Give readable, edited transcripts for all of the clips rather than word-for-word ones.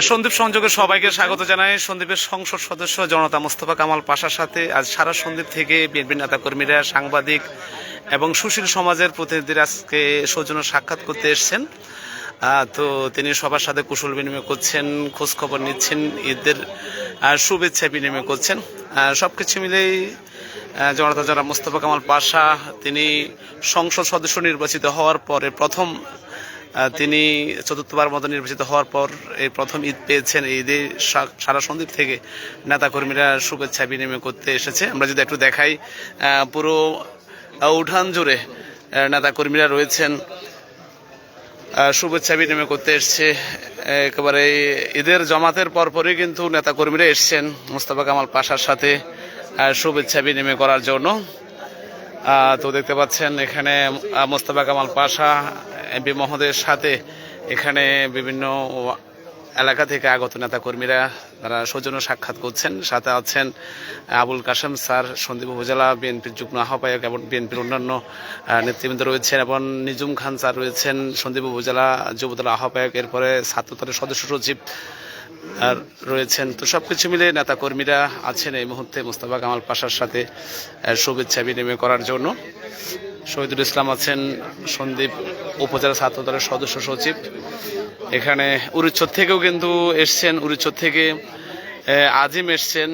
সন্দীপ সংযোগে সবাইকে স্বাগত জানাই। সন্দীপের সংসদ সদস্য জনতা মোস্তফা কামাল পাশার সাথে আজ সারা সন্দীপ থেকে বিএনপি নেতা কর্মীরা, সাংবাদিক এবং সুশীল সমাজের প্রতিনিধিরা আজকে সৌজন্য সাক্ষাৎ করতে এসছেন। তো তিনি সবার সাথে কুশল বিনিময় করছেন, খোঁজ খবর নিচ্ছেন, ঈদের শুভেচ্ছা বিনিময় করছেন। সবকিছু মিলেই জনতা যারা মোস্তফা কামাল পাশা তিনি সংসদ সদস্য নির্বাচিত হওয়ার পরে প্রথম, তিনি চতুর্থবার মতো নির্বাচিত হওয়ার পর এই প্রথম ঈদ পেয়েছেন। এই ঈদে সারা সন্দীপ থেকে নেতাকর্মীরা শুভেচ্ছা বিনিময় করতে এসেছে। আমরা যদি একটু দেখাই, পুরো উঠান জুড়ে নেতাকর্মীরা রয়েছেন, শুভেচ্ছা বিনিময় করতে এসছে। একেবারে ঈদের জমাতের পরপরই কিন্তু নেতাকর্মীরা এসছেন মোস্তফা কামাল পাশার সাথে শুভেচ্ছা বিনিময় করার জন্য। তো দেখতে পাচ্ছেন এখানে মোস্তফা কামাল পাশা এমপি মহোদয়ের সাথে এখানে বিভিন্ন এলাকা থেকে আগত নেতাকর্মীরা তারা সৌজন্য সাক্ষাৎ করছেন। সাথে আছেন আবুল কাশেম স্যার, সন্দীপ উপজেলা বিএনপির যুগ্ম আহ্বায়ক এবং বিএনপির অন্যান্য নেতৃবৃন্দ রয়েছেন, এবং নিজুম খান স্যার রয়েছেন, সন্দীপ উপজেলা যুবদল আহ্বায়ক, এরপরে ছাত্রদলের সদস্য সচিব রয়েছেন। তো সবকিছু মিলে নেতাকর্মীরা আছেন এই মুহূর্তে মোস্তফা কামাল পাশার সাথে শুভেচ্ছা বিনিময় করার জন্য। শহীদুল ইসলাম আছেন, সন্দীপ উপজেলা ছাত্রদলের সদস্য সচিব। এখানে উরিচ্ছদ থেকেও কিন্তু এসছেন, উরিচ্ছদ থেকে আজিম এসছেন,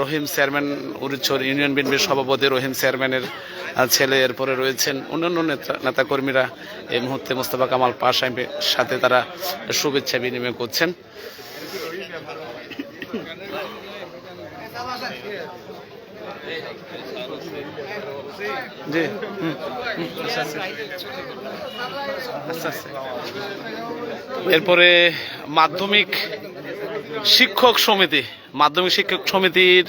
রহিম চেয়ারম্যান, উরিচ্ছদ ইউনিয়ন বিএনপির সভাপতি রহিম চেয়ারম্যানের ছেলে, এরপরে রয়েছেন অন্যান্য নেতাকর্মীরা। এই মুহূর্তে মোস্তফা কামাল পাশা এমপির সাথে তারা শুভেচ্ছা বিনিময় করছেন। জি এরপরে মাধ্যমিক শিক্ষক সমিতির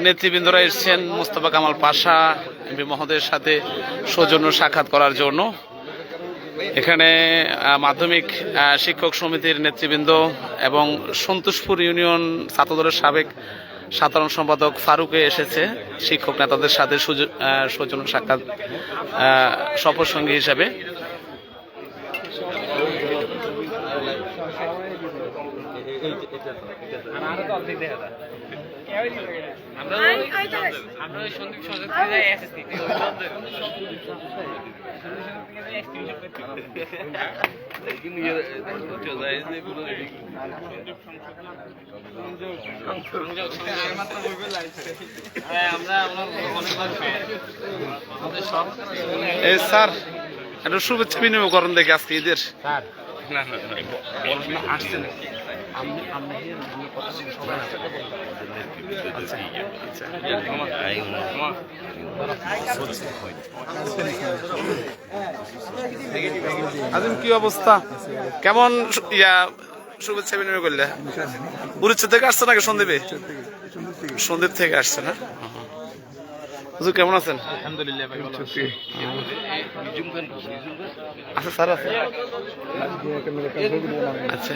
নেতৃবৃন্দরা এসছেন মোস্তফা কামাল পাশা এমপি মহোদয়ের সাথে সৌজন্য সাক্ষাৎ করার জন্য। এখানে মাধ্যমিক শিক্ষক সমিতির নেতৃবৃন্দ এবং সন্তোষপুর ইউনিয়ন ছাত্রদলের সাবেক সাধারণ সম্পাদক ফারুকে এসেছে শিক্ষক নেতাদের সাথে সৌজন্য সাক্ষাৎ সফরসঙ্গী হিসাবে। স্যার একটু শুভেচ্ছা বিনিময় করেন দেখি আজকে ঈদের। আজিম কি অবস্থা, কেমন শুভেচ্ছা বিনিময় করলে? উড়িষ্যা থেকে আসছে নাকি সন্দীপে? সন্দীপ থেকে আসছে না? হুজুর কেমন আছেন? আলহামদুলিল্লাহ ভাই, ভালো আছি। আচ্ছা স্যার, আছে আচ্ছা।